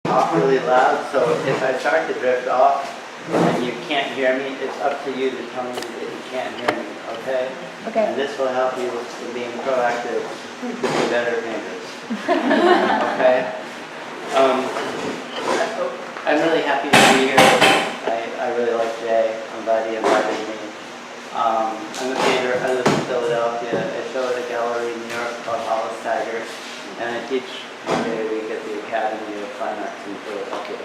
talk really loud, so if I start to drift off and you can't hear me, it's up to you to tell me that you can't hear me, okay? Okay. And this will help you in being proactive to be better painters. Okay? I'm really happy to be here. I really like Jay. I'm glad he invited me. I'm a painter. I live in Philadelphia. I show at a gallery in New York called Hollis Taggart, and I teach 1 day a week at the Academy of Fine Arts in Philadelphia.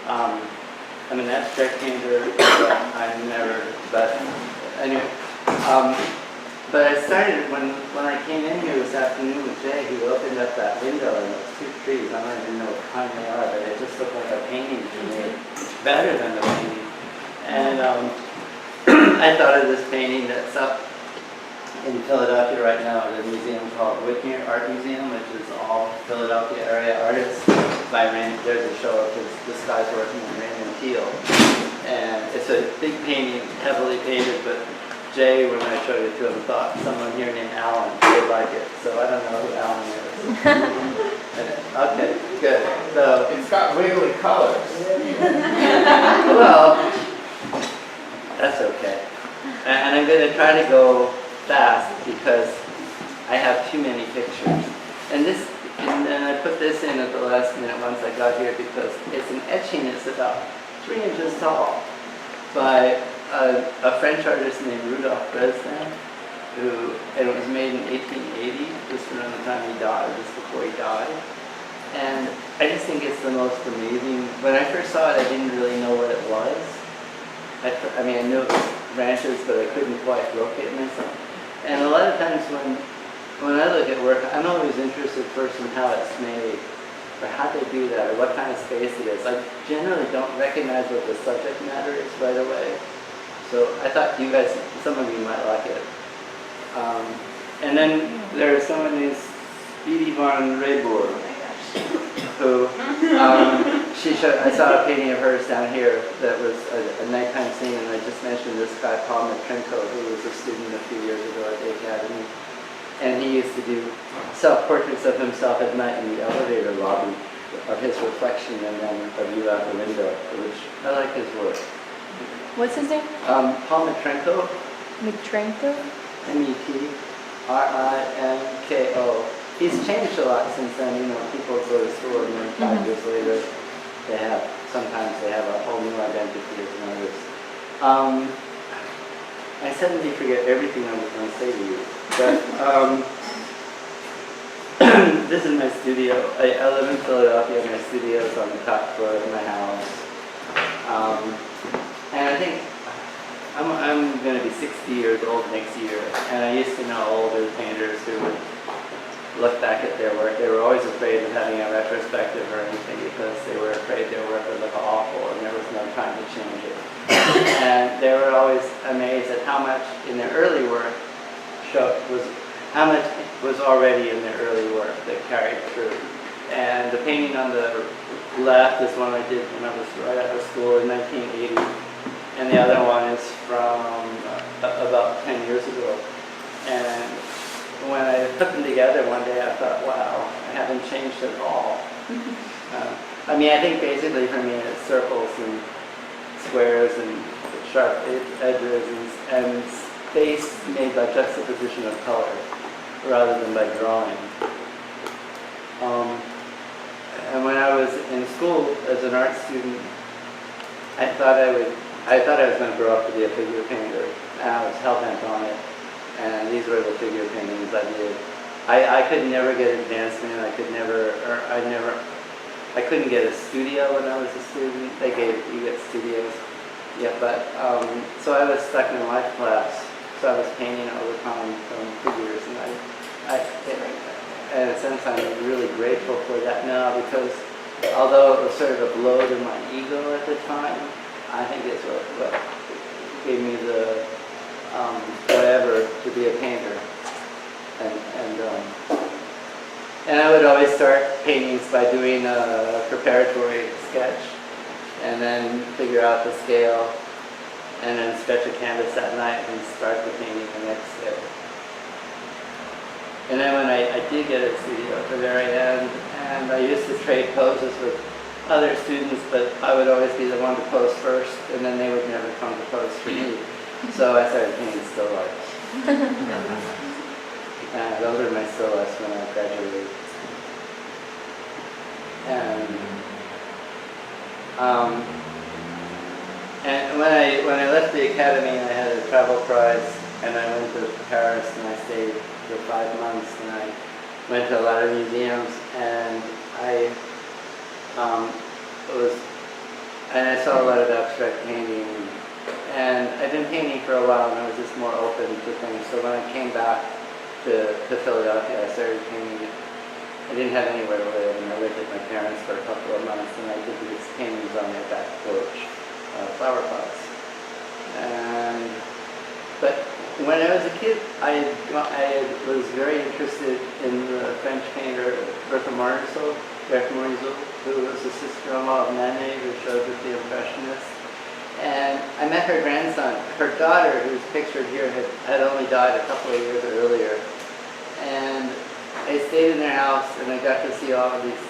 I'm an abstract painter, but I'm never, but anyway. But I started when I came in here this afternoon with Jay. He opened up that window and those 2 trees. I don't even know what kind they are, but it just looked like a painting to me, better than the painting. And I thought of this painting that's up in Philadelphia right now at a museum called Whitney Art Museum, which is all Philadelphia area artists. There's a show of this guy's working on Raymond Teal. And it's a big painting, heavily painted, but Jay, when I showed it to him, thought someone here named Alan would like it. So I don't know who Alan is. Okay, good. So It's got wiggly colors. well, that's okay. And I'm going to try to go fast because I have too many pictures. And I put this in at the last minute once I got here because it's an etching. It's about 3 inches tall by a French artist named Rudolf Bresnan, and it was made in 1880, just around the time he died, just before he died. And I just think it's the most amazing. When I first saw it, I didn't really know what it was. I mean, I knew it was branches, but I couldn't quite locate myself. And a lot of times when I look at work, I'm always interested first in how it's made, or how they do that, or what kind of space it is. I generally don't recognize what the subject matter is right away. So I thought you guys, some of you might like it. And then there's someone named Speedy van Reyboer, who I saw a painting of hers down here that was a nighttime scene, and I just mentioned this guy, Paul Matrenko, who was a student a few years ago at the Academy. And he used to do self-portraits of himself at night in the elevator lobby of his reflection and then a view out the window, which I like his work. What's his name? Paul Matrenko. Matrenko? Metrinko. He's changed a lot since then. You know, people go to school and then 5 years later, sometimes they have a whole new identity as an artist. I suddenly forget everything I was going to say to you. But this is my studio. I live in Philadelphia. My studio is on the top floor of my house. And I think I'm going to be 60 years old next year. And I used to know older painters who would look back at their work. They were always afraid of having a retrospective or anything because they were afraid their work would look awful and there was no time to change it. And they were always amazed at how much in their early work how much was already in their early work that carried through. And the painting on the left is one I did when I was right out of school in 1980. And the other one is from about 10 years ago. And when I put them together one day, I thought, wow, I haven't changed at all. I mean, I think basically for me it's circles and squares and sharp edges and space made by juxtaposition of color rather than by drawing. And when I was in school as an art student, I thought I was going to grow up to be a figure painter, and I was hell-bent on it. And these were the figure paintings I did. I could never get advancement. I couldn't get a studio when I was a student. You get studios. Yeah, but so I was stuck in a life class. So I was painting all the time from figures, and in a sense, I'm really grateful for that now because although it was sort of a blow to my ego at the time, I think it's what gave me the whatever to be a painter. And I would always start paintings by doing a preparatory sketch and then figure out the scale and then sketch a canvas that night and start the painting the next day. And then when I did get a studio at the very end, and I used to trade poses with other students, but I would always be the one to pose first, and then they would never come to pose for me. So I started painting still lifes. And those are my still lifes when I graduated. And when I left the academy, I had a travel prize, and I went to Paris, and I stayed for 5 months, and I went to a lot of museums, and I saw a lot of abstract painting, and I'd been painting for a while, and I was just more open to things. So when I came back to Philadelphia, I started painting. I didn't have anywhere to live, and I lived with my parents for a couple of months, and I did these paintings on their back porch, flower pots. But when I was a kid, I was very interested in the French painter Berthe Morisot, who was the sister-in-law of Manet, who showed with the Impressionists. And I met her grandson. Her daughter, who's pictured here, had only died a couple of years earlier. And I stayed in their house, and I got to see all of these,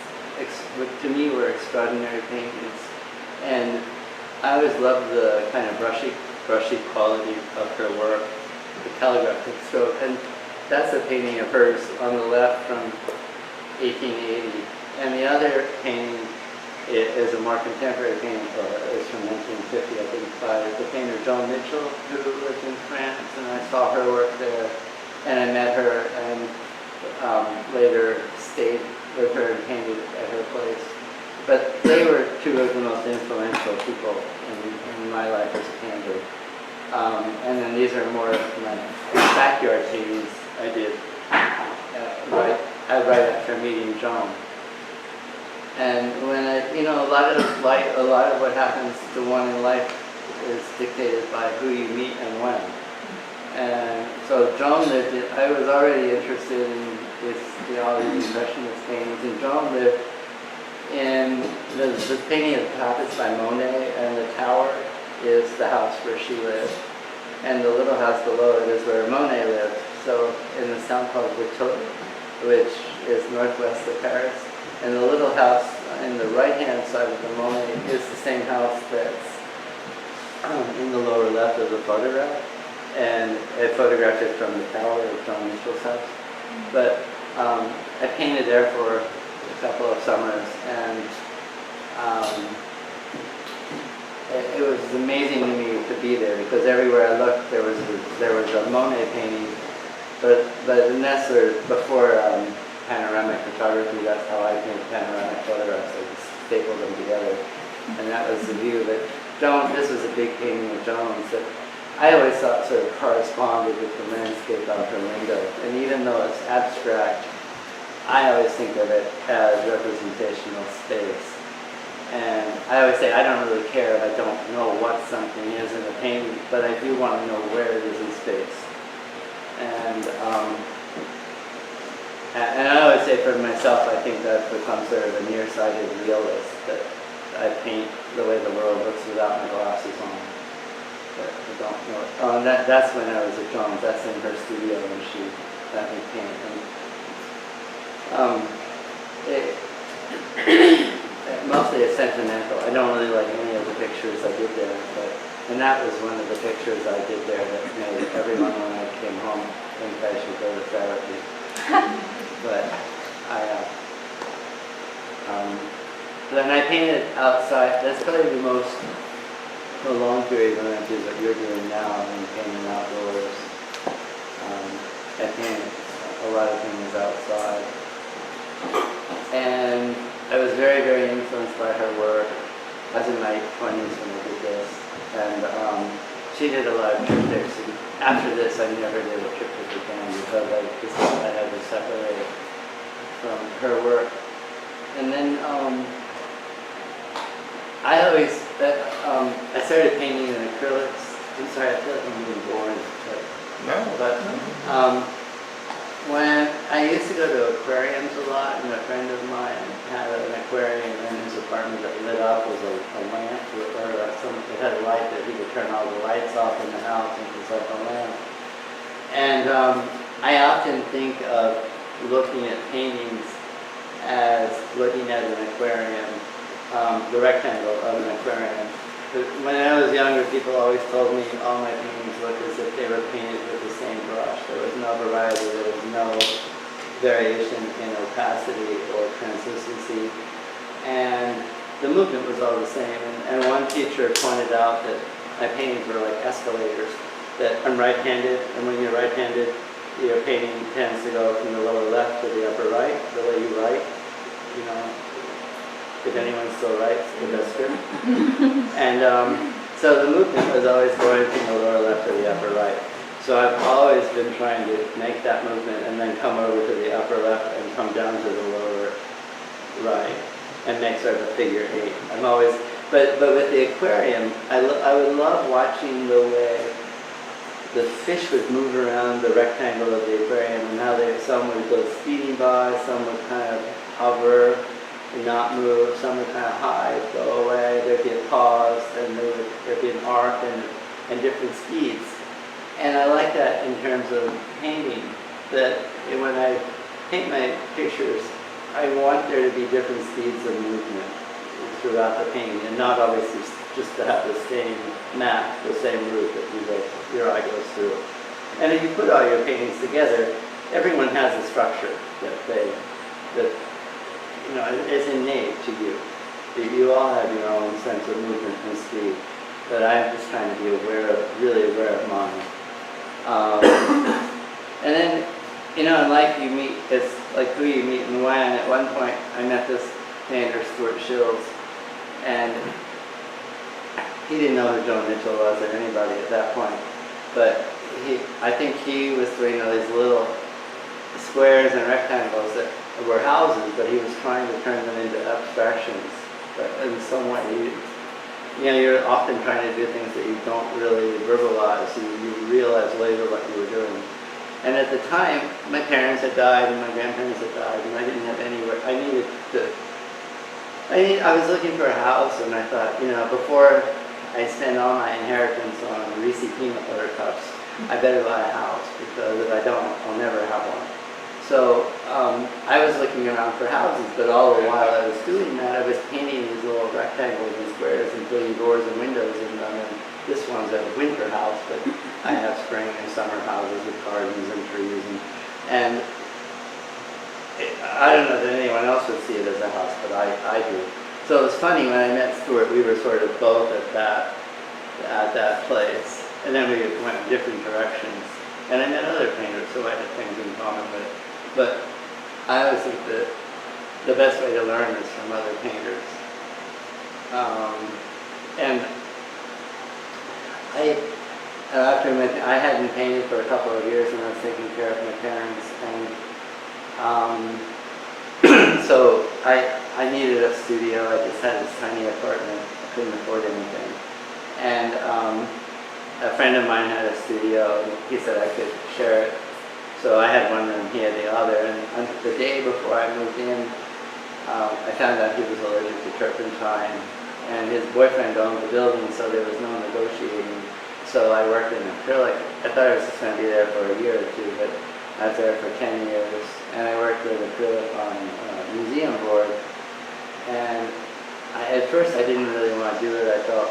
what to me were extraordinary paintings. And I always loved the kind of brushy quality of her work, the calligraphic stroke. And that's a painting of hers on the left from 1880. And the other painting is a more contemporary painting, it's from 1950, I think, by the painter Joan Mitchell, who lived in France, and I saw her work there, and I met her, and later stayed with her and painted at her place. But they were two of the most influential people in my life as a painter. And then these are more of my backyard paintings I did right after meeting Joan. And when a lot of what happens to one in life is dictated by who you meet and when. And so Joan lived in, I was already interested in all these Impressionist paintings, and Joan lived in the painting of the Tapas by Monet, and the tower is the house where she lived. And the little house below it is where Monet lived. So in the town called Vitoux, which is northwest of Paris. And the little house in the right-hand side of the Monet is the same house that's in the lower left of the photograph. And I photographed it from the tower of Joan Mitchell's house. But I painted there for a couple of summers, and it was amazing to me to be there, because everywhere I looked there was a Monet painting, but and that's sort of before panoramic photography. That's how I paint panoramic photographs. I just stapled them together, and that was the view. But Joan, this was a big painting of Joan's that I always thought sort of corresponded with the landscape out her window. And even though it's abstract, I always think of it as representational space. And I always say I don't really care if I don't know what something is in a painting, but I do want to know where it is in space. And I always say for myself, I think that I've become sort of a nearsighted realist, that I paint the way the world looks without my glasses on. But I don't know it. Oh, and that's when I was at Joan's. That's in her studio when she let me paint. And mostly it's sentimental. I don't really like any of the pictures I did there, and that was one of the pictures I did there that made everyone when I came home think I should go to therapy. But then I painted outside. That's probably the most prolonged period when I do what you're doing now, and painting outdoors. I painted a lot of things outside. And I was very, very influenced by her work. I was in my 20s when I did this. And she did a lot of triptychs. And after this, I never did a triptych again, because I just thought I had to separate from her work. And then I started painting in acrylics. I'm sorry, I feel like I'm being boring. But when I used to go to aquariums a lot, and a friend of mine had an aquarium in his apartment that lit up with a lamp, or it had a light that he could turn all the lights off in the house, and it was like a lamp. And I often think of looking at paintings as looking at an aquarium the rectangle of an aquarium. When I was younger, people always told me all my paintings looked as if they were painted with the same brush. There was no variety, there was no variation in opacity or translucency, and the movement was all the same. And one teacher pointed out that my paintings were like escalators, that I'm right-handed, and when you're right-handed, your painting tends to go from the lower left to the upper right, the way you write, you know, if anyone still writes, if that's true. And so the movement was always going from the lower left to the upper right. So I've always been trying to make that movement and then come over to the upper left and come down to the lower right and make sort of a figure 8. I'm always, but with the aquarium, I would love watching the way the fish would move around the rectangle of the aquarium, and how some would go speeding by, some would kind of hover and not move, some would kind of hide, go away, there'd be a pause, and there'd be an arc and different speeds. And I like that in terms of painting, that when I paint my pictures, I want there to be different speeds of movement throughout the painting, and not always just to have the same map, the same route that your eye goes through. And if you put all your paintings together, everyone has a structure that you know, is innate to you. You all have your own sense of movement and speed, but I'm just trying to be really aware of mine. And then, you know, in life you meet, it's like who you meet and when. At one point, I met this painter, Stuart Shills, and he didn't know who Joan Mitchell was or anybody at that point, but I think he was doing all these little squares and rectangles that were houses, but he was trying to turn them into abstractions. But in some way, you know, you're often trying to do things that you don't really verbalize. You realize later what you were doing. And at the time, my parents had died and my grandparents had died, and I didn't have anywhere. I was looking for a house, and I thought, you know, before I spend all my inheritance on Reese peanut butter cups, I better buy a house, because if I don't, I'll never have one. So I was looking around for houses, but all the while I was doing that, I was painting these little rectangles and squares and putting doors and windows in them. And this one's a winter house, but I have spring and summer houses with gardens and trees. And I don't know that anyone else would see it as a house, but I do. So it was funny, when I met Stuart, we were sort of both at that place. And then we went in different directions. And I met other painters who I had things in common with. But I always think that the best way to learn is from other painters. And I hadn't painted for a couple of years when I was taking care of my parents, and so I needed a studio. I just had this tiny apartment. I couldn't afford anything. And a friend of mine had a studio, and he said I could share it. So I had one room, he had the other, and on the day before I moved in, I found out he was allergic to turpentine, and his boyfriend owned the building, so there was no negotiating. So I worked in acrylic. I thought I was just going to be there for a year or two, but I was there for 10 years, and I worked with acrylic on museum board. And at first I didn't really want to do it. I thought,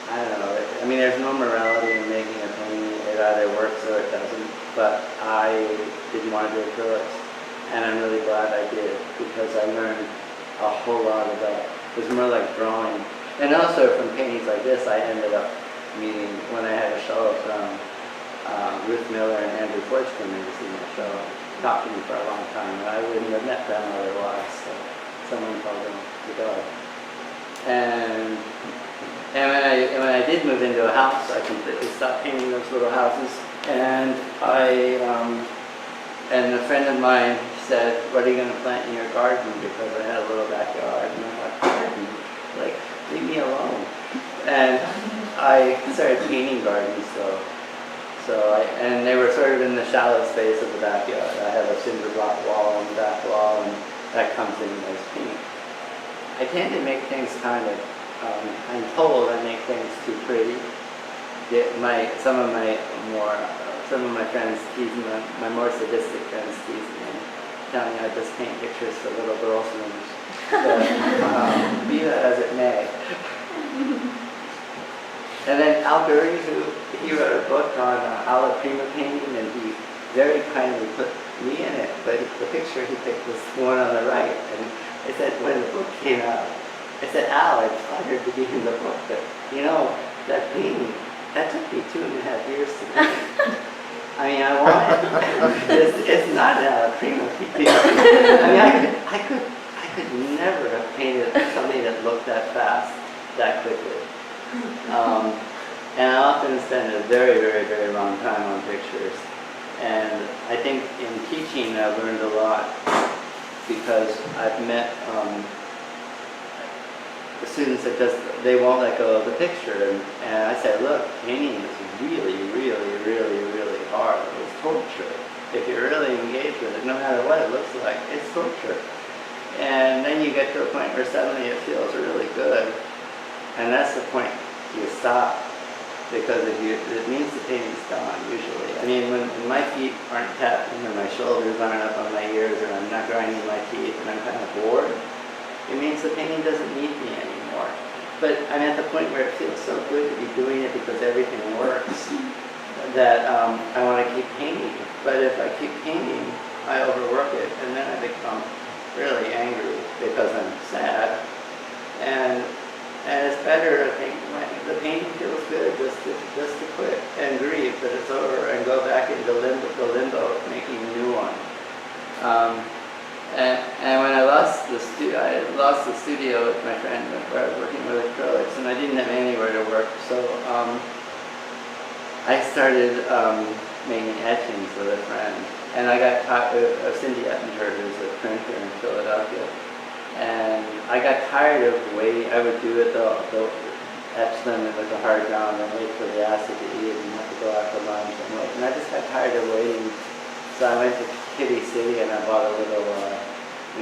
I don't know, I mean, there's no morality in making a painting. It either works or it doesn't. But I didn't want to do acrylics, and I'm really glad I did, because I learned a whole lot about it. It was more like drawing. And also from paintings like this, I ended up meeting, when I had a show from Ruth Miller and Andrew Forge came in to see my show, talked to me for a long time, and I wouldn't have met them otherwise, so someone told them to go. And when I did move into a house, I completely stopped painting those little houses. And and a friend of mine said, "What are you going to plant in your garden?" Because I had a little backyard, and I'm like, "Garden? Like, leave me alone." And I started painting gardens, and they were sort of in the shallow space of the backyard. I have a cinder block wall on the back wall, and that comes in as paint. I tend to make things kind of, I'm told I make things too pretty. Some of my friends tease me, my more sadistic friends tease me, and tell me I just paint pictures for little girls' rooms. But be that as it may. And then Al Gurry, he wrote a book on alla prima painting, and he very kindly put me in it. But the picture he picked was the one on the right. And I said, when the book came out, I said, Al, I'm honored to be in the book, but you know, that painting, that took me 2.5 years to do. I mean, I want it. It's not an alla prima painting. I mean, I could never have painted something that looked that fast, that quickly. And I often spend a very, very, very long time on pictures. And I think in teaching I've learned a lot because I've met the students that they won't let go of the picture. And I said, look, painting is really, really, really, really hard. It's torture. If you're really engaged with it, no matter what it looks like, it's torture. And then you get to a point where suddenly it feels really good. And that's the point you stop, because it means the painting's gone usually. I mean, when my feet aren't tapping and my shoulders aren't up on my ears and I'm not grinding my teeth and I'm kind of bored, it means the painting doesn't need me anymore. But I'm at the point where it feels so good to be doing it because everything works that I want to keep painting. But if I keep painting, I overwork it and then I become really angry because I'm sad. And it's better, I think, when the painting feels good, just to quit and grieve that it's over and go back into the limbo of making a new one. And when I lost the studio with my friend where I was working with acrylics, and I didn't have anywhere to work, so I started making etchings with a friend. And I got taught Cindy Ettinger, who's a printer in Philadelphia. And I got tired of waiting. I would do it, etch them with the hard ground and wait for the acid to eat and have to go after lunch and wait. And I just got tired of waiting. So I went to Kitty City and I bought a little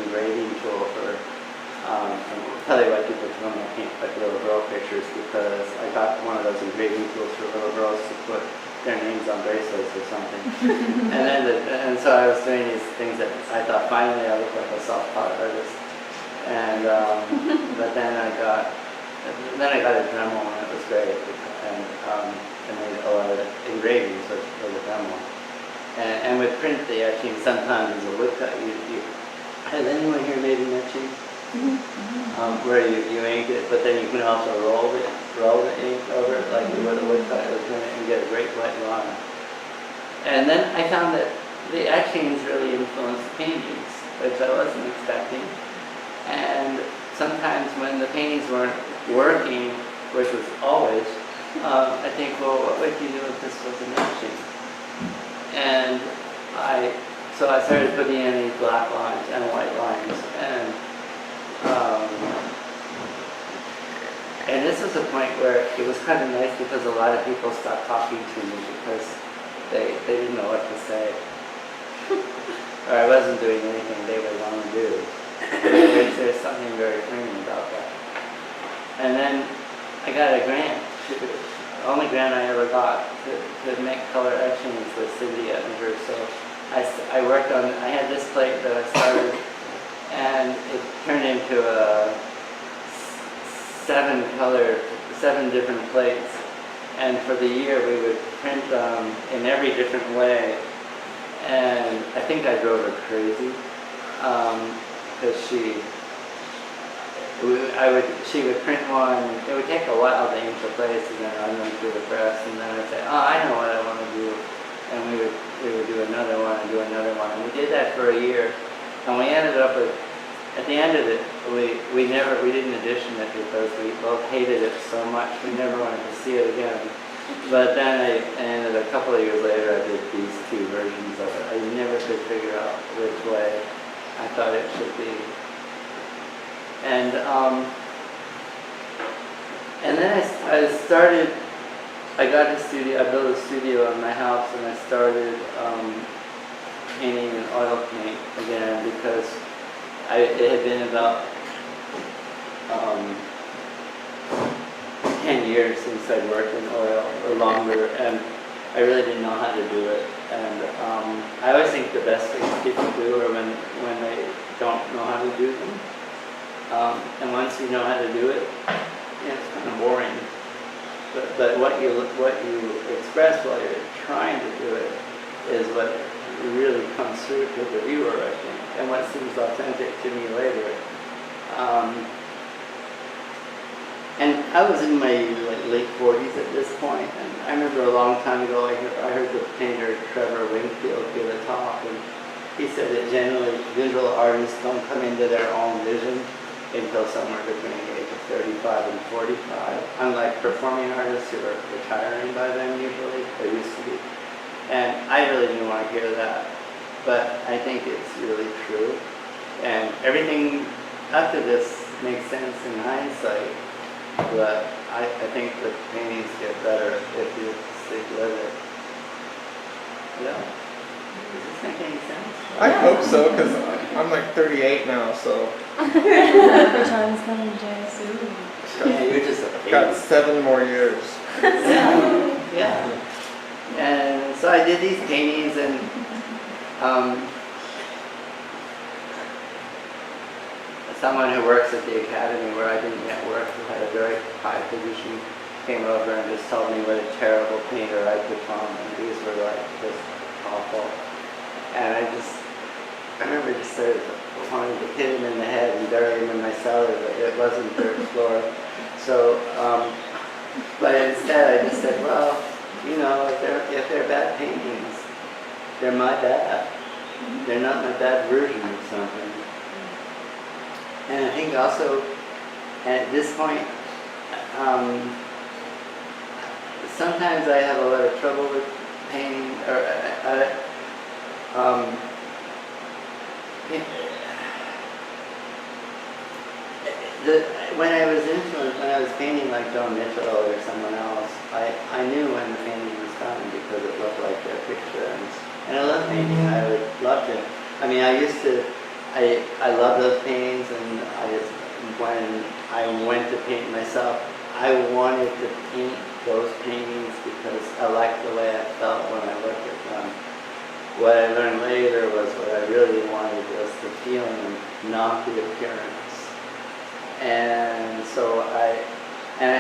engraving tool for, I'll tell you what people do when I paint like little girl pictures, because I got one of those engraving tools for little girls to put their names on bracelets or something. and so I was doing these things that I thought finally I looked like a self-taught artist. And but then I got a Dremel and it was great, and I made a lot of engravings with the Dremel. And with print the etching sometimes is a woodcut. Has anyone here made an etching? Mm-hmm. Where you ink it, but then you can also roll the ink over it like you would a woodcut, and get a great wet line. And then I found that the etchings really influenced the paintings, which I wasn't expecting. And sometimes when the paintings weren't working, which was always, I think, well, what would you do if this was an etching? And so I started putting in these black lines and white lines, and this was a point where it was kind of nice because a lot of people stopped talking to me because they didn't know what to say, or I wasn't doing anything they would want to do. There's something very freeing about that. And then I got a grant, the only grant I ever got to make color etchings with Cindy Ettinger. So I worked on, I had this plate that I started, and it turned into a 7 different plates. And for the year we would print in every different way. And I think I drove her crazy. Because she would print one. It would take a while to ink the plates and then run them through the press, and then I'd say, oh, I know what I want to do, and we would do another one and do another one, and we did that for a year, and we ended up with, at the end of it, we didn't edition it because we both hated it so much. We never wanted to see it again. But then and a couple of years later, I did these 2 versions of it. I never could figure out which way I thought it should be. And then I got a studio, I built a studio in my house, and I started painting in oil paint again because it had been about 10 years since I'd worked in oil, or longer, and I really didn't know how to do it. And I always think the best things people do are when they don't know how to do them. And once you know how to do it, it's kind of boring. But what you express while you're trying to do it is what really comes through to the viewer, I think, and what seems authentic to me later. And I was in my late 40s at this point, and I remember a long time ago I heard the painter Trevor Wingfield give a talk, and he said that generally visual artists don't come into their own vision until somewhere between the age of 35 and 45, unlike performing artists who are retiring by then usually, or used to be. And I really didn't want to hear that, but I think it's really true. And everything up to this makes sense in hindsight, but I think the paintings get better if you stick with it. Yeah. Does this make any sense? I hope so, because I'm like 38 now, so Which one's coming, Jay? Yeah, you're just a I've got 7 more years. Yeah, yeah. And so I did these paintings, and someone who works at the academy where I didn't yet work, who had a very high position, came over and just told me what a terrible painter I'd become, and these were like just awful. And I remember just sort of wanting to hit him in the head and bury him in my cellar, but it wasn't third floor. So, but instead I just said, well, you know, if they're bad paintings, they're my bad. They're not my bad version of something. And I think also, at this point, sometimes I have a lot of trouble with painting, when I was influenced, when I was painting like Joan Mitchell or someone else, I knew when the painting was done because it looked like their picture. And I love painting. I would love to. I mean, I love those paintings, and when I went to paint myself, I wanted to paint those paintings because I liked the way I felt when I looked at them. What I learned later was what I really wanted was the feeling, not the appearance. And so I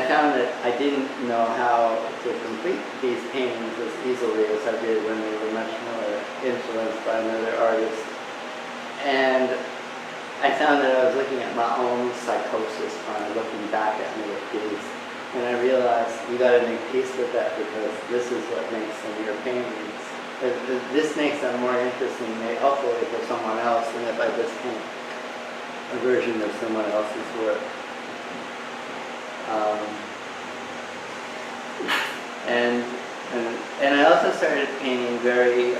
found that I didn't know how to complete these paintings as easily as I did when they were much more influenced by another artist. And I found that I was looking at my own psychosis when looking back at me with these. And I realized you got to make peace with that, because this is what makes them your paintings. This makes them more interesting, hopefully, for someone else than if I just paint a version of someone else's work. And I also started painting very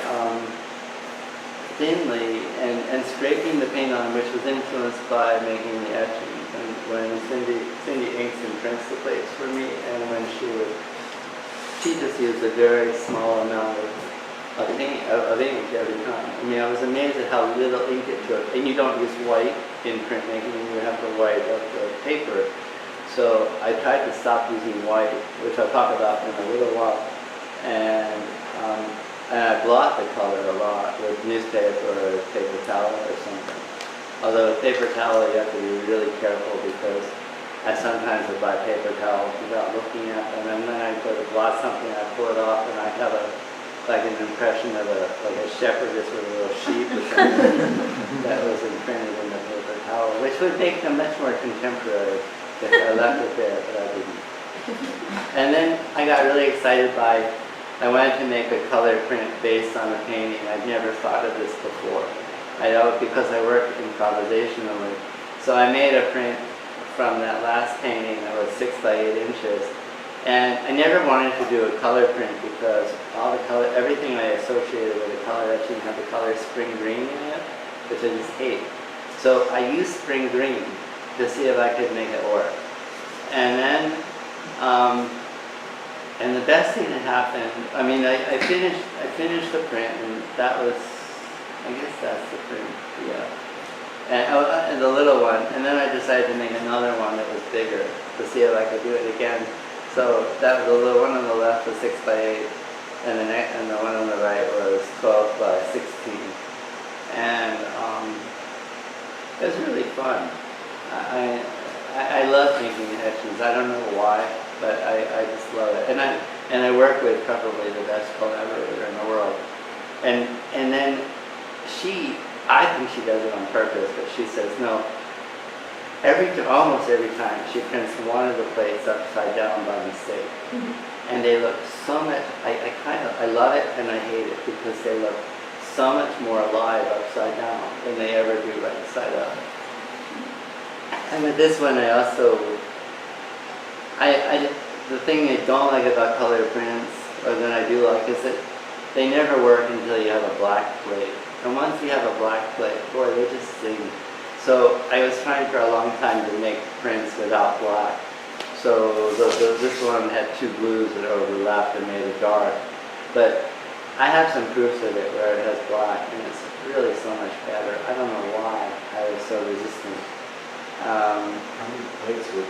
thinly and scraping the paint on, which was influenced by making the etchings. And when Cindy inks and prints the plates for me, and when she just used a very small amount of ink every time. I mean, I was amazed at how little ink it took. And you don't use white in printmaking, you have to white up the paper. So I tried to stop using white, which I'll talk about in a little while. And I blot the color a lot with newspaper or paper towel or something. Although with paper towel you have to be really careful, because I sometimes would buy paper towels without looking at them, and then I go to blot something, I pull it off, and I have an impression of a shepherdess with a little sheep or something that was imprinted in the paper towel, which would make them much more contemporary if I left it there, but I didn't. And then I got really excited I wanted to make a color print based on a painting. I'd never thought of this before. Because I work improvisationally. So I made a print from that last painting that was 6 by 8 inches. And I never wanted to do a color print because everything I associated with a color etching had the color spring green in it, which I just hate. So I used spring green to see if I could make it work. And then, and the best thing that happened, I mean, I finished the print, and that was, I guess that's the print, yeah. And the little one, and then I decided to make another one that was bigger to see if I could do it again. So that was the little one on the left was 6 by 8, and the one on the right was 12 by 16. And it was really fun. I love making etchings. I don't know why, but I just love it. And I work with probably the best collaborator in the world. And then I think she does it on purpose, but she says no. Almost every time she prints one of the plates upside down by mistake. And they look so much, I love it and I hate it because they look so much more alive upside down than they ever do right side up. And with this one the thing I don't like about color prints, or that I do like, is that they never work until you have a black plate. And once you have a black plate, boy, they just sing. So I was trying for a long time to make prints without black. So this one had two blues that overlapped and made it dark. But I have some proofs of it where it has black, and it's really so much better. I don't know why I was so resistant. How many plates would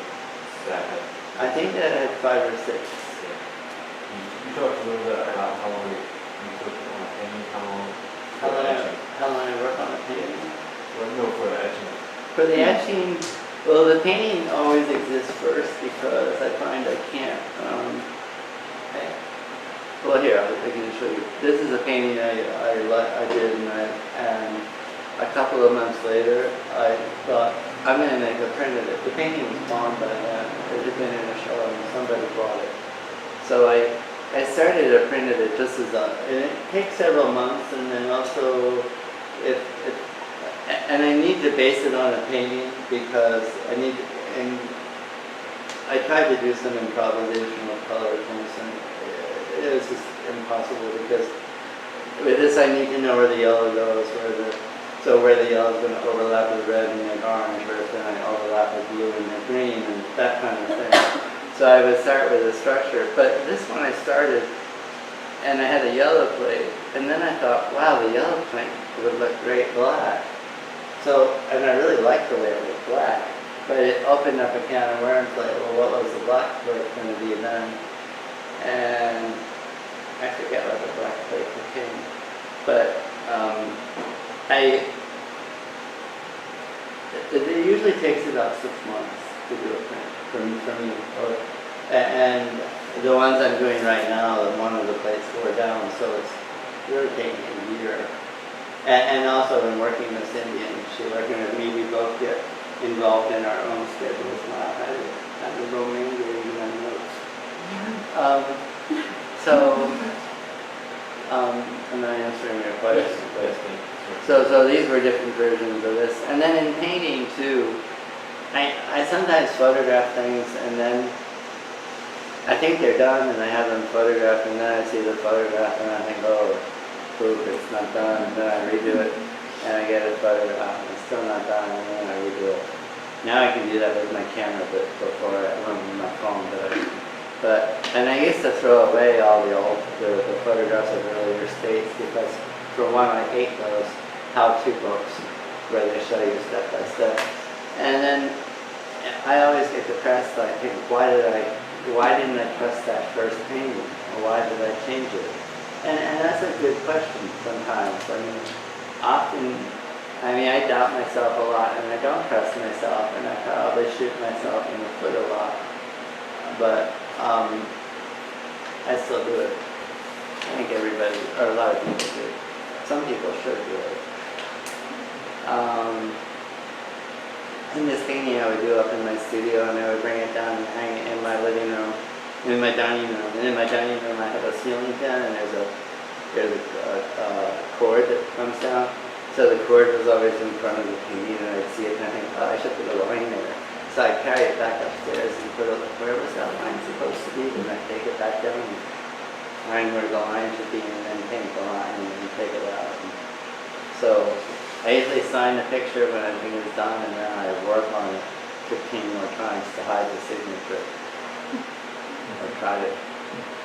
that have? I think that had 5 or 6. You talked a little bit about how long you took on a painting, how long How for the long etching. I work on a painting? Well, no, for the etching. For the etching, well, the painting always exists first because I find I can't. Well, here I can show you. This is a painting I did, and a couple of months later, I thought I'm going to make a print of it. The painting was gone by then. It had been in a show, and somebody bought it. So I started to print it just as and it takes several months, and then also and I need to base it on a painting because and I tried to do some improvisation with color prints, and it was just impossible because with this I need to know where the yellow goes, where the yellow is going to overlap with red and then orange, where it's going to overlap with blue and then green, and that kind of thing. So I would start with a structure, but this one I started, and I had a yellow plate, and then I thought, wow, the yellow plate would look great black. So, and I really liked the way it looked black, but it opened up a can of worms, like, well, what was the black plate going to be then? And I forget what the black plate became, but it usually takes about 6 months to do a print for me. And the ones I'm doing right now, one of the plates wore down, so it's really taking a year. And also in working with Cindy and she working with me, we both get involved in our own schedules now. I had to go manually in my notes. I'm not answering your question. So these were different versions of this. And then in painting too, I sometimes photograph things and then I think they're done and I have them photographed and then I see the photograph and I think, oh, poop, it's not done. And then I redo it and I get a photograph and it's still not done and then I redo it. Now I can do that with my camera, but before I went with my phone. And I used to throw away all the photographs of earlier states because for one, I hate those how-to books where they show you step by step. And then I always get depressed. I think, why didn't I trust that first painting? Or why did I change it? And that's a good question sometimes. I mean, often, I doubt myself a lot, and I don't trust myself, and I probably shoot myself in the foot a lot. But I still do it. I think everybody, or a lot of people do. Some people should do it. In this painting I would do up in my studio, and I would bring it down and hang it in my living room, in my dining room. And in my dining room I have a ceiling fan, and there's a cord that comes down. So the cord was always in front of the painting, and I'd see it, and I think, oh, I should put a line there. So I'd carry it back upstairs and put it, where was that line supposed to be? And I'd take it back down and find where the line should be, and then paint the line, and then take it out. And so I usually sign the picture when everything is done, and then I work on it 15 more times to hide the signature. Or try to.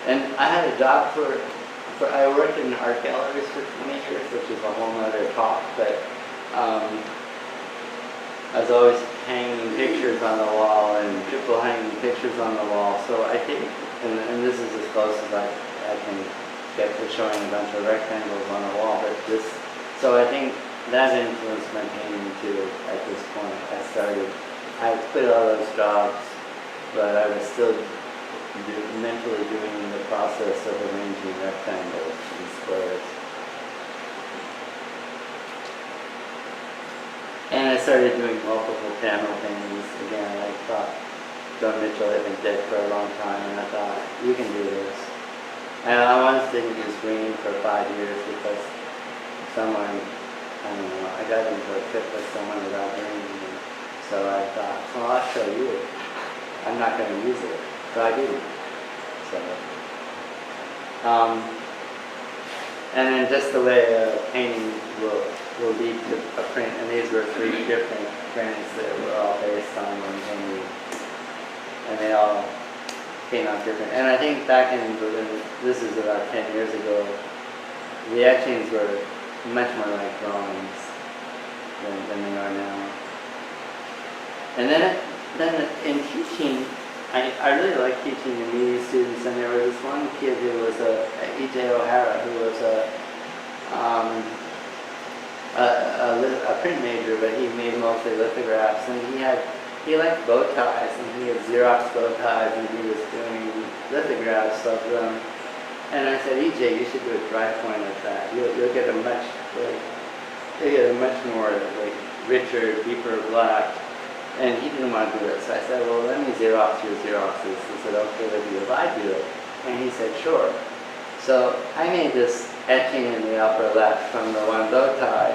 And I had a job I worked in art galleries for 20 years, which is a whole other talk, but I was always hanging pictures on the wall and people hanging pictures on the wall. So I think, and this is as close as I can get to showing a bunch of rectangles on a wall, but so I think that influenced my painting too at this point. I started I quit all those jobs, but I was still mentally doing the process of arranging rectangles and squares. And I started doing multiple panel paintings again. I thought John Mitchell had been dead for a long time, and I thought, you can do this. And I once didn't use green for 5 years because someone, I don't know, I got into a trip with someone about green. And so I thought, well, I'll show you. I'm not going to use it, but I do. So, and then just the way a painting will lead to a print, and these were 3 different prints that were all based on one painting, and they all came out different. And I think back in Berlin, this is about 10 years ago, the etchings were much more like drawings than they are now. And then in teaching, I really like teaching the media students, and there was this one kid who was E.J. O'Hara, who was a print major, but he made mostly lithographs, and he liked bow ties, and he had Xerox bow ties, and he was doing lithographs of them. And I said, E.J., you should do a dry point of that. You'll get a much more richer, deeper black. And he didn't want to do it, so I said, well, let me Xerox your Xeroxes. He said, okay with you if I do it. And he said, sure. So I made this etching in the upper left from the one bow tie,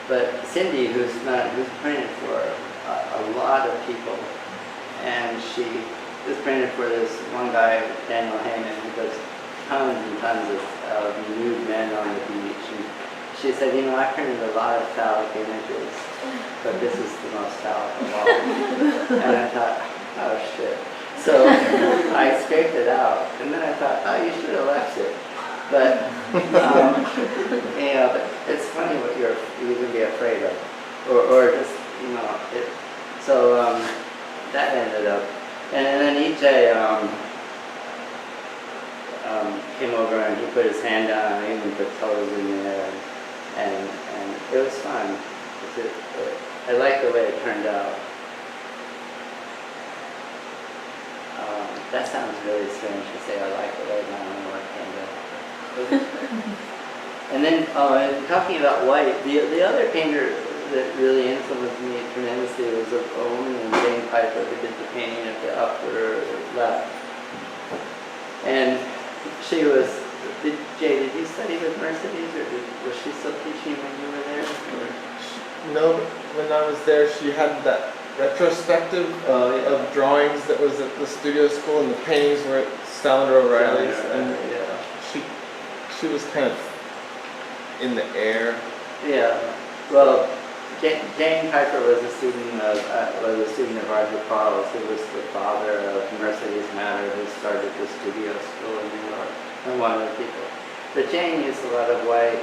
but Cindy, who's printed for a lot of people, and she was printed for this one guy, Daniel Heyman, who does tons and tons of nude men on the beach. And she said, I printed a lot of phallic images, but this is the most phallic of all. And I thought, oh shit. So I scraped it out, and then I thought, oh, you should have left it. But, but it's funny what you can be afraid of, or just, so that ended up, and then E.J. Came over and he put his hand down and even put colors in there, and it was fun. I like the way it turned out. That sounds really strange to say I like the way my work turned out. And then talking about white, the other painter that really influenced me tremendously was a woman named Jane Piper who did the painting at the upper left. And she was, Jay, did you study with Mercedes, or was she still teaching when you were there? Or? No, but when I was there, she had that retrospective of drawings that was at the studio school, and the paintings were at Salinger O'Reilly's, and she was kind of in the air. Yeah. Well, Jane Piper was a student of Roger Quarles, who was the father of Mercedes Matter, who started the studio school in New York, and one of the people. But Jane used a lot of white,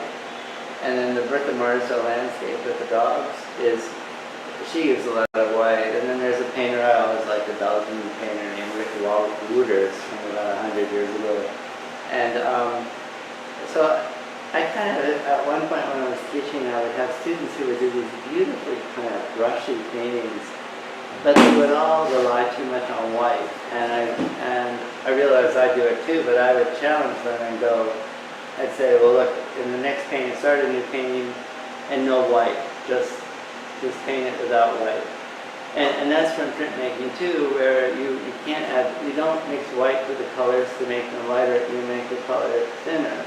and then the Bertha Morisot landscape with the dogs she used a lot of white. And then there's a painter I always liked, a Belgian painter named Rick Wouters from about 100 years ago. And so I kind of, at one point when I was teaching, I would have students who would do these beautifully kind of brushy paintings, but they would all rely too much on white. And I realized I do it too, but I would challenge them and go, I'd say, well look, in the next painting, start a new painting and no white, just paint it without white. And that's from printmaking too, where you can't add, you don't mix white with the colors to make them lighter, you make the color thinner,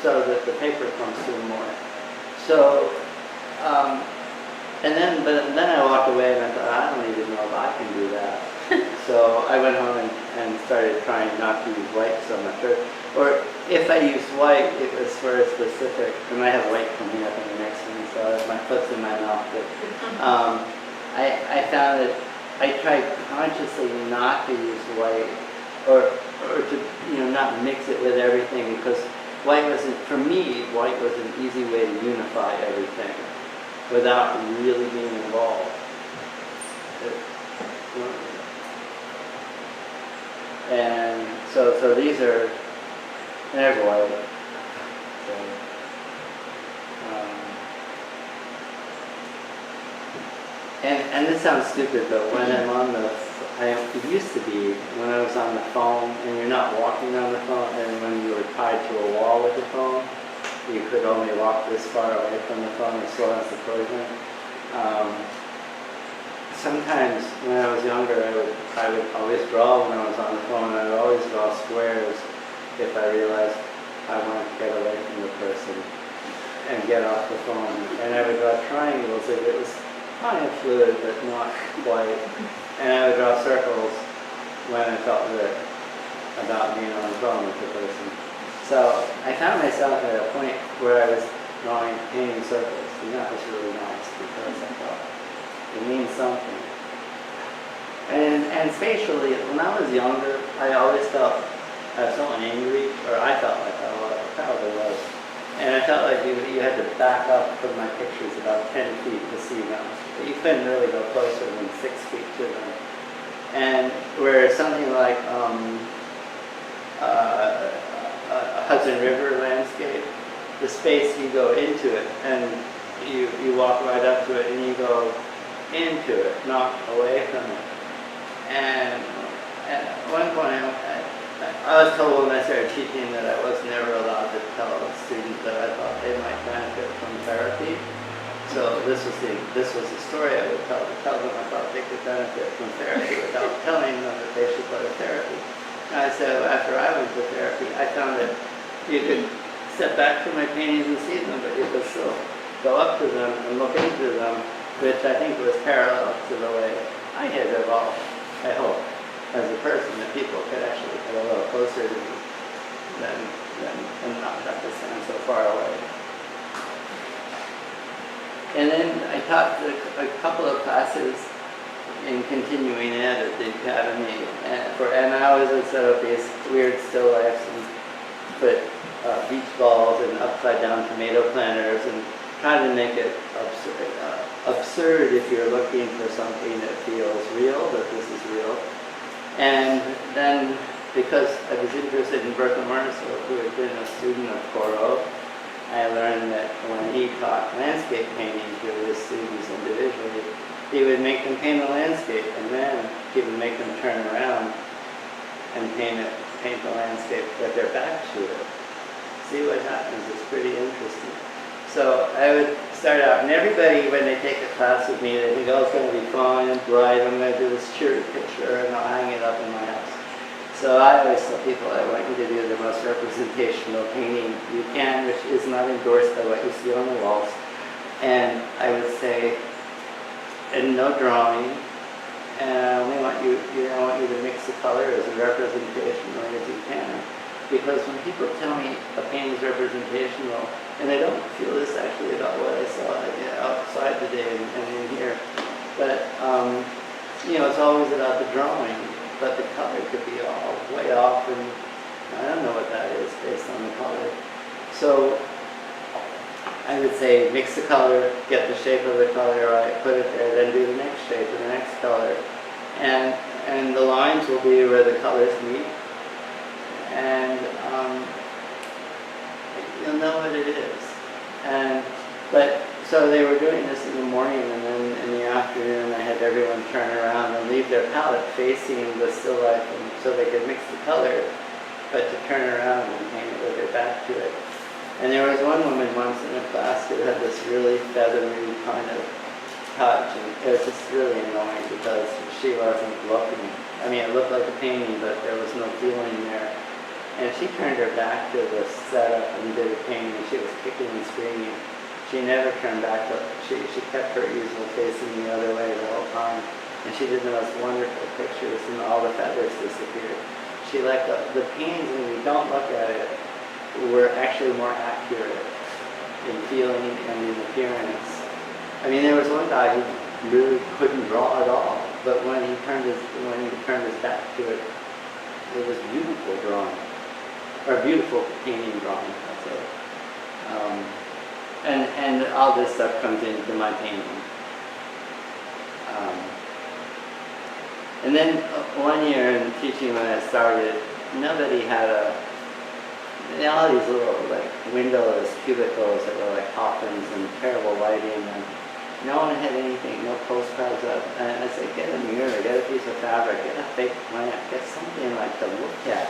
so that the paper comes through more. So, but then I walked away and I thought, I don't even know if I can do that. So I went home and started trying not to use white so much. Or if I used white, it was for a specific, and I have white coming up in the next one, so my foot's in my mouth. But I found that I tried consciously not to use white, or to not mix it with everything, because white wasn't, for me, white was an easy way to unify everything without really being involved. And so these are, there's white. So, And this sounds stupid, but when I'm on the, it used to be when I was on the phone and you're not walking on the phone, and when you were tied to a wall with the phone, you could only walk this far away from the phone as slow as the closing. Sometimes when I was younger, I would always draw when I was on the phone. I would always draw squares if I realized I wanted to get away from the person and get off the phone. And I would draw triangles if it was kind of fluid, but not quite. And I would draw circles when I felt good about being on the phone with the person. So I found myself at a point where I was painting circles, and that was really nice because I thought it means something. And spatially, when I was younger, I always felt I was someone angry, or I felt like I probably was. And I felt like you had to back up from my pictures about 10 feet to see them. But you couldn't really go closer than 6 feet to them. And where something like a Hudson River landscape, the space you go into it, and you walk right up to it, and you go into it, not away from it. And at one point, I was told when I started teaching that I was never allowed to tell students that I thought they might benefit from therapy. So this was the story I would tell them I thought they could benefit from therapy without telling them that they should go to therapy. And I said after I went to therapy, I found that you could step back from my paintings and see them, but you could still go up to them and look into them, which I think was parallel to the way I had evolved, I hope, as a person, that people could actually get a little closer to me than not have to stand so far away. And then I taught a couple of classes in continuing ed at the academy, and I always would set up these weird still lifes and put beach balls and upside down tomato planters and try to make it absurd if you're looking for something that feels real, that this is real. And then, because I was interested in Bertha Marshall, who had been a student of Corot, I learned that when he taught landscape painting to his students individually, he would make them paint a landscape, and then he would make them turn around and paint the landscape with their back to it. See what happens, it's pretty interesting. So I would start out, and everybody, when they take a class with me, they think, oh, it's going to be fun and bright, I'm going to do this cheery picture, and I'll hang it up in my house. So I always tell people I want you to do the most representational painting you can, which is not endorsed by what you see on the walls. And I would say, and no drawing, and I only want you to mix the colors and representationally as you can. Because when people tell me a painting is representational, and I don't feel this actually about what I saw outside today and in here, but it's always about the drawing, but the color could be all way off, and I don't know what that is based on the color. So I would say mix the color, get the shape of the color right, put it there, then do the next shape and the next color, and the lines will be where the colors meet. And you'll know what it is. So they were doing this in the morning, and then in the afternoon I had everyone turn around and leave their palette facing the still life, so they could mix the color, but to turn around and paint it with their back to it. And there was one woman once in a class who had this really feathery kind of touch, and it was just really annoying because she wasn't looking. I mean, it looked like a painting, but there was no feeling there. And she turned her back to the setup and did a painting, and she was kicking and screaming. She never turned back. She kept her easel facing the other way the whole time. And she did the most wonderful pictures, and all the feathers disappeared. She let the paintings, when you don't look at it, were actually more accurate in feeling and in appearance. I mean, there was one guy who really couldn't draw at all, but when he turned his back to it, it was beautiful drawing, or beautiful painting drawing. That's it. And all this stuff comes into my painting. And then one year in teaching when I started, nobody had all these little like windowless cubicles that were like coffins and terrible lighting, No one had anything, no postcards up. And I said, get a mirror, get a piece of fabric, get a fake plant, get something like to look at.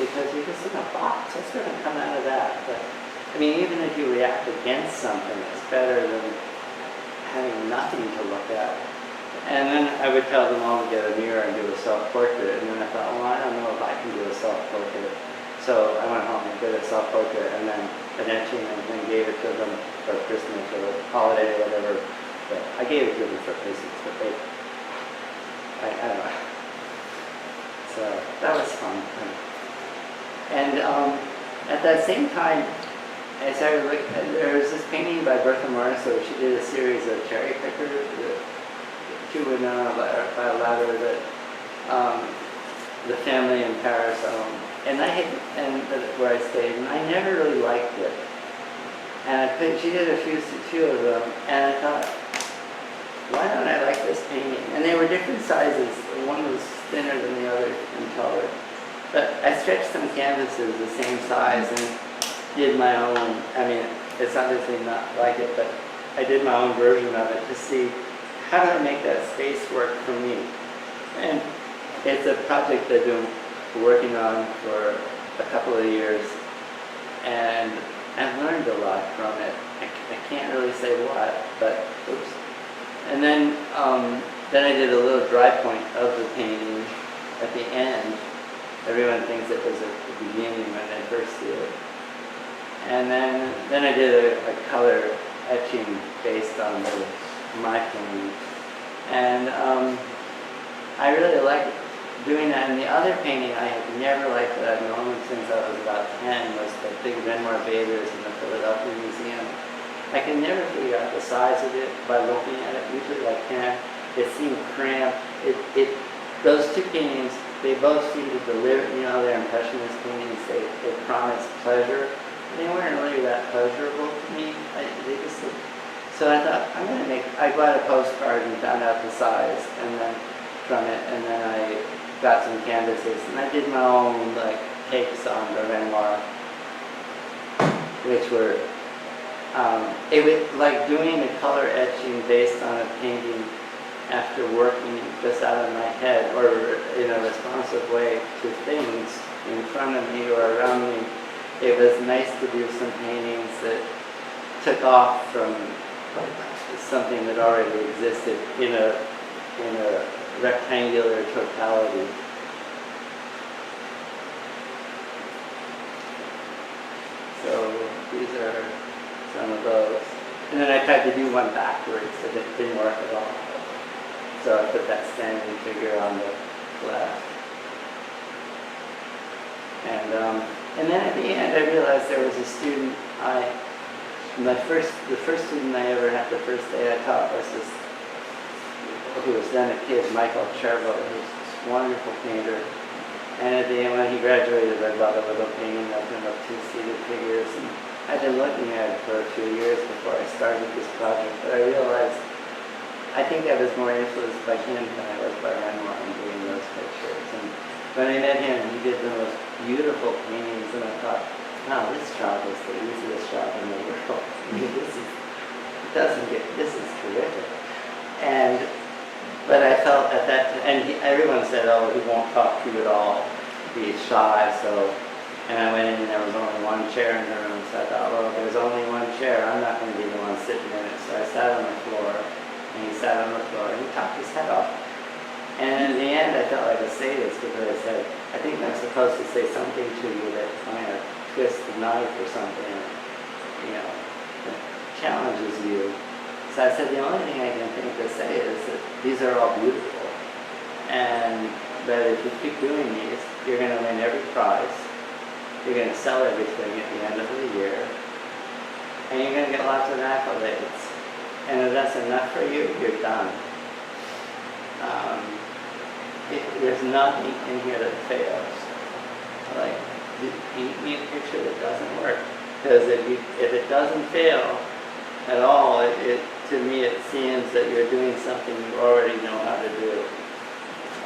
Because you're just in a box. What's going to come out of that? But, I mean, even if you react against something, it's better than having nothing to look at. And then I would tell them all to get a mirror and do a self-portrait. And then I thought, well, I don't know if I can do a self-portrait. So I went home and did a self-portrait and then an etching and then gave it to them for Christmas or holiday or whatever. But I gave it to them for Christmas, but I don't know. So that was fun. And at that same time, I started looking, there was this painting by Bertha Morisot. She did a series of cherry pickers. She would know by a ladder that the family in Paris owned. And where I stayed, and I never really liked it. And she did a few of them, and I thought, why don't I like this painting? And they were different sizes. One was thinner than the other and taller. But I stretched some canvases the same size and did my own. I mean, it's obviously not like it, but I did my own version of it to see how do I make that space work for me. And it's a project I've been working on for a couple of years, and I've learned a lot from it. I can't really say what, but oops. And then I did a little dry point of the painting at the end. Everyone thinks it was at the beginning when they first see it. And then I did a color etching based on my painting. And I really liked doing that. And the other painting I had never liked that I've known since I was about 10 was the big Renoir Bathers in the Philadelphia Museum. I can never figure out the size of it by looking at it. Usually I can. It seemed cramped. Those two paintings, they both seem to deliver, they're impressionist paintings. They promise pleasure. They weren't really that pleasurable to me. So I thought, I bought a postcard and found out the size and then from it, and then I got some canvases, and I did my own takes on the Renoir, which were, it was like doing a color etching based on a painting after working just out of my head or in a responsive way to things in front of me or around me. It was nice to do some paintings that took off from something that already existed in a rectangular totality. So these are some of those. And then I tried to do one backwards and it didn't work at all. So I put that standing figure on the left. And then at the end I realized there was a student, the first student I ever had the first day I taught was this, who was then a kid, Michael Chervo, who's this wonderful painter. And at the end when he graduated I bought a little painting of him of two seated figures. And I'd been looking at it for a few years before I started this project, but I realized I think I was more influenced by him than I was by Renoir in doing those pictures. And when I met him, he did the most beautiful paintings, and I thought, wow, this job is the easiest job in the world. I mean, this is terrific. But I felt at that, everyone said, oh, he won't talk to you at all. He's shy, so. And I went in and there was only one chair in the room, so I thought, well, if there's only one chair, I'm not going to be the one sitting in it. So I sat on the floor, and he sat on the floor, and he talked his head off. And in the end, I felt like a sadist because I said, I think I'm supposed to say something to you that kind of twists the knife or something, that challenges you. So I said, the only thing I can think to say is that these are all beautiful. And that if you keep doing these, you're going to win every prize. You're going to sell everything at the end of the year. And you're going to get lots of accolades. And if that's enough for you, you're done. There's nothing in here that fails. Like, paint me a picture that doesn't work. Because if it doesn't fail at all, to me it seems that you're doing something you already know how to do.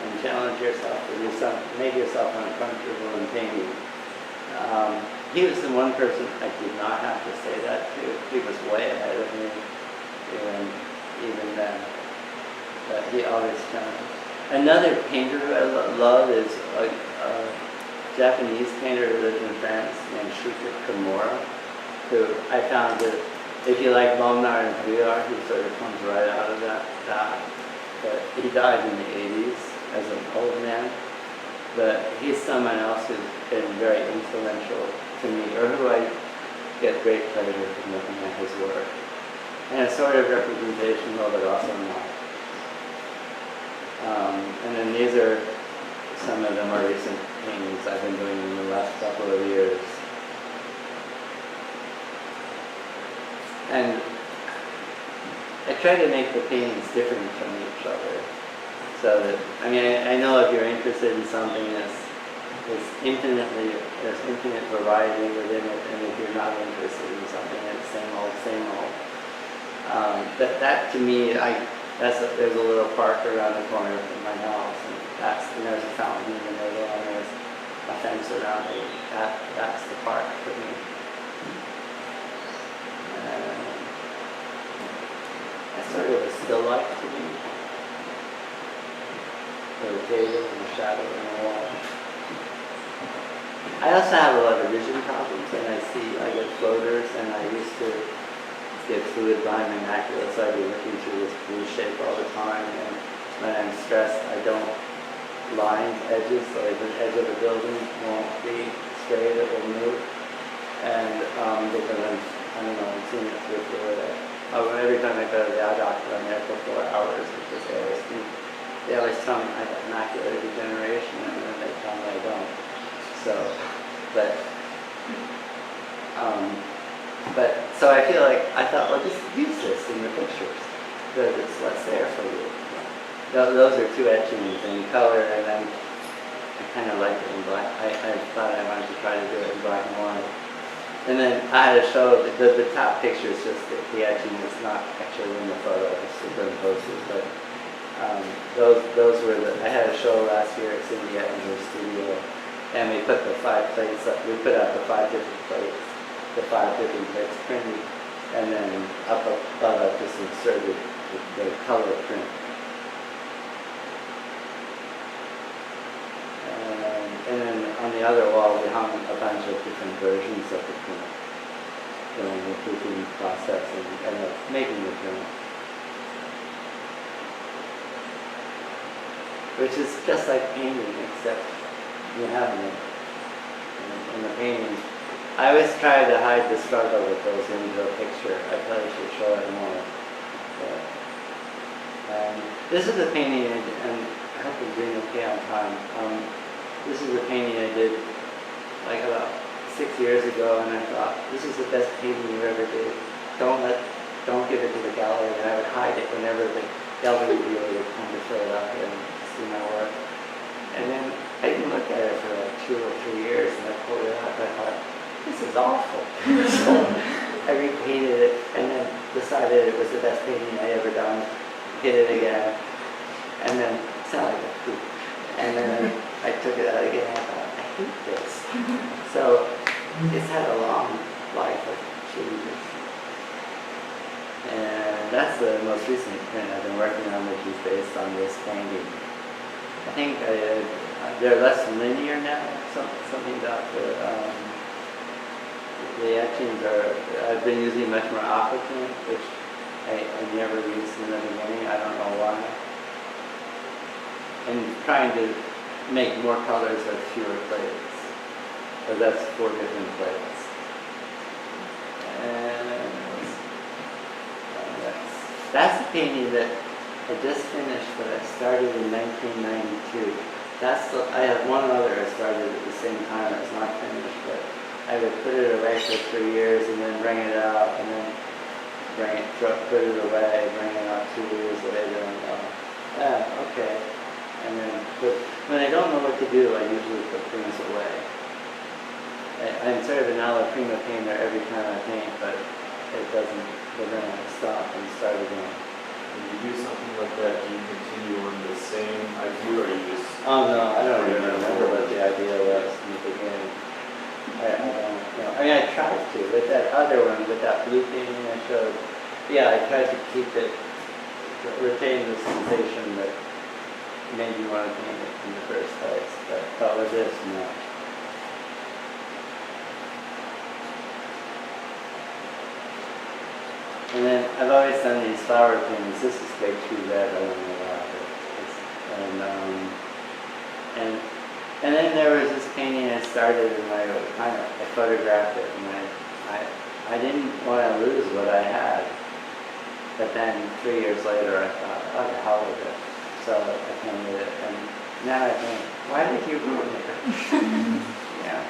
And challenge yourself to do something, make yourself uncomfortable in painting. He was the one person I did not have to say that to. He was way ahead of me. And even then. But he always found. Another painter who I love is a Japanese painter who lives in France named Shuka Kimura, who I found that if you like Bonnard and Vuillard, he sort of comes right out of that. But he died in the 80s as an old man. But he's someone else who's been very influential to me, or who I get great pleasure from looking at his work. And it's sort of representational, but also not. And then these are some of the more recent paintings I've been doing in the last couple of years. And I try to make the paintings different from each other. So that, I mean, I know if you're interested in something there's infinite variety within it, and if you're not interested in something that's same old. That to me, there's a little park around the corner from my house, and there's a fountain in the middle, and there's a fence around it. That's the park for me. That's sort of a still life to me. The table and the shadow and the wall. I also have a lot of vision problems, and I get floaters, and I used to get fluid behind my macula, so I'd be looking through this blue shape all the time, and when I'm stressed, I don't line edges, so like the edge of the building won't be straight, it will move, and because I'm seeing it through every time I go to the eye doctor, I'm there for 4 hours, because they always tell me I have macular degeneration, and then they tell me I don't. So I feel like I thought, well, just use this in the pictures. It's what's there for you. Those are 2 etchings in color, and then I kind of liked it in black. I thought I wanted to try to do it in black and white. And then I had to show the top picture is just the etching. It's not actually in the photo. It's superimposed, but. Those were I had a show last year at Cindy Ettinger's studio, and we put the 5 plates up. We put out the 5 different plates, printed, and then up above I just inserted the color print. And then on the other wall we hung a bunch of different versions of the print, during the proofing process and making the print. Which is just like painting, except you have it in the painting. I always try to hide the struggle that goes into a picture. I probably should show it more. This is a painting, and I hope it's doing okay on time. This is a painting I did like about 6 years ago, and I thought, this is the best painting you ever did. Don't give it to the gallery, and I would hide it whenever the gallery viewer would come to fill it up and see my work. And then I didn't look at it for like 2 or 3 years, and I pulled it out, and I thought, this is awful. So I repainted it, and then decided it was the best painting I ever done. Did it again, and then it sounded like a poop. And then I took it out again, and I thought, I hate this. So it's had a long life of changes. And that's the most recent print I've been working on, which is based on this painting. I think they're less linear now. Something about the etchings are. I've been using much more aqua tint, which I never used in the beginning. I don't know why. And trying to make more colors with fewer plates. So that's 4 different plates. And that's a painting that I just finished, but I started in 1992. I have one other I started at the same time. It's not finished, but I would put it away for 3 years and then bring it out, and then put it away, bring it out 2 years later, and okay. And then when I don't know what to do, I usually put things away. I'm sort of an alla prima painter every time I paint, but it doesn't. But then I stop and start again. When you do something like that, do you continue on the same idea, or you just... Oh no, I don't even remember what the idea was in the beginning. I don't know. I mean, I tried to. With that other one, with that blue painting I showed, yeah, I tried to keep it retain the sensation that made you want to paint it in the first place. But with this, no. And then I've always done these flower paintings. This is Big Tree Red. I don't know why. And then there was this painting I started and I photographed it, and I didn't want to lose what I had. But then 3 years later I thought, oh, the hell with it. So I painted it, and now I think, why did you ruin it? Yeah.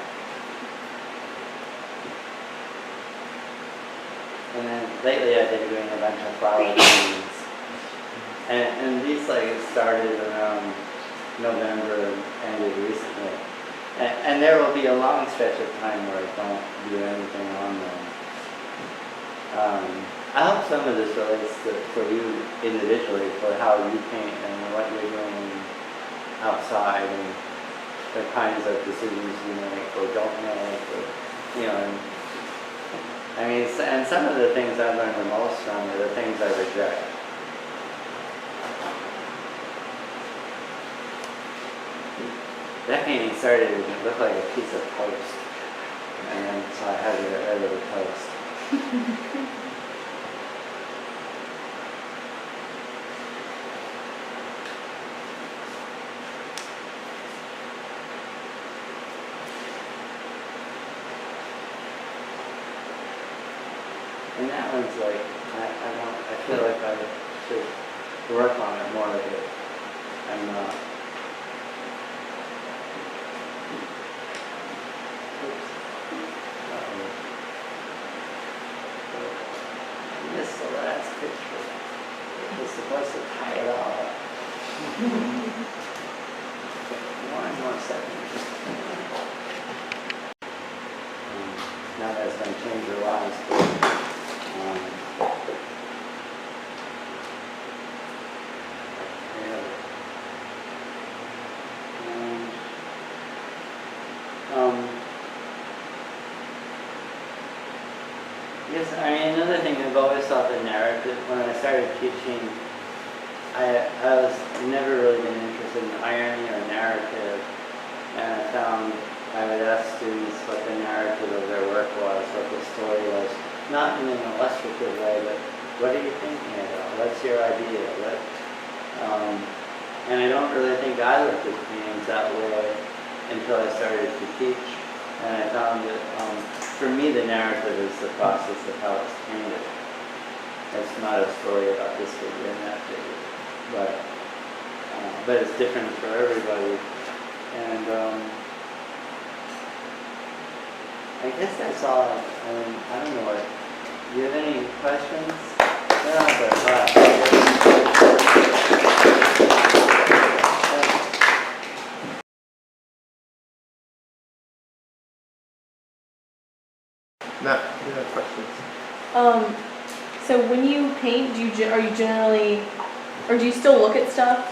And then lately I've been doing a bunch of flower paintings. And these started around November and ended recently. And there will be a long stretch of time where I don't do anything on them. I hope some of this relates for you individually, for how you paint and what you're doing outside and the kinds of decisions you make or don't make, or, and some of the things I've learned the most from are the things I reject. That painting started to look like a piece of toast, and then so I had to get rid of the toast. And that one's I feel like I should work on it more, but I'm not. I missed the last picture. It was supposed to tie it all up. One more second. Now that's going to change your lives. Yes, another thing I've always thought the narrative, when I started teaching, I was never really been interested in irony or narrative, and I found I would ask students what the narrative of their work was, what the story was, not in an illustrative way, but what are you thinking about? What's your idea? And I don't really think I looked at paintings that way until I started to teach, and I found that for me the narrative is the process of how it's painted. It's not a story about this figure and that figure, but it's different for everybody. And I guess that's all. I don't know what. Do you have any questions? No, you have questions? So when you paint, are you generally, or do you still look at stuff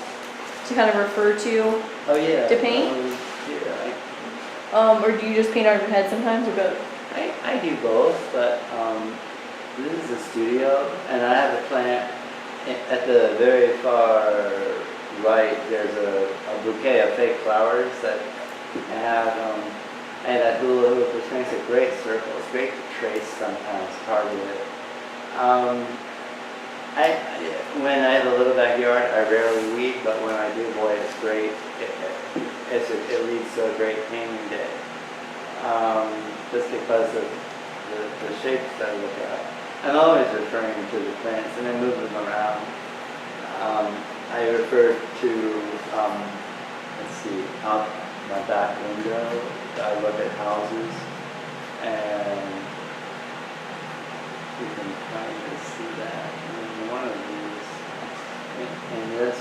to kind of refer to? Oh yeah. To paint? Yeah. Or do you just paint out of your head sometimes, or both? I do both, but this is a studio, and I have a plant at the very far right. There's a bouquet of fake flowers that I have. I have that hula hoop, which makes a great circle. It's great to trace sometimes, part of it. When I have a little backyard, I rarely weed, but when I do, boy, it's great. It leads to a great painting day. Just because of the shapes that I look at. I'm always referring to the plants, and I move them around. I refer to, let's see, out my back window. I look at houses, and you can kind of see that in one of these. In this,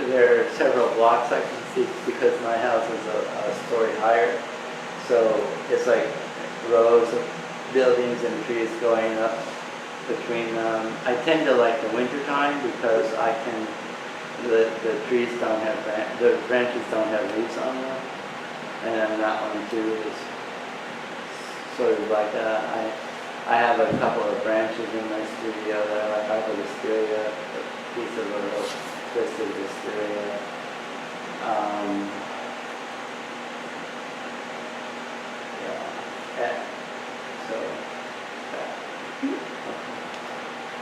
there are several blocks I can see because my house is a story higher. So it's like rows of buildings and trees going up between them. I tend to like the winter time because the trees don't have, the branches don't have leaves on them. And then that one too is sort of like I have a couple of branches in my studio that I like. I have a wisteria piece of a little twisted wisteria. Yeah. So, that. Okay.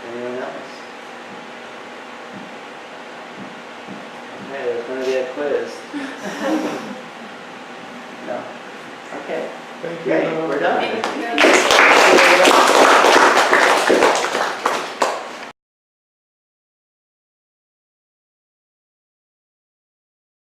Anyone else? Okay, there's going to be a quiz. No. Okay. Thank you. Great, we're done.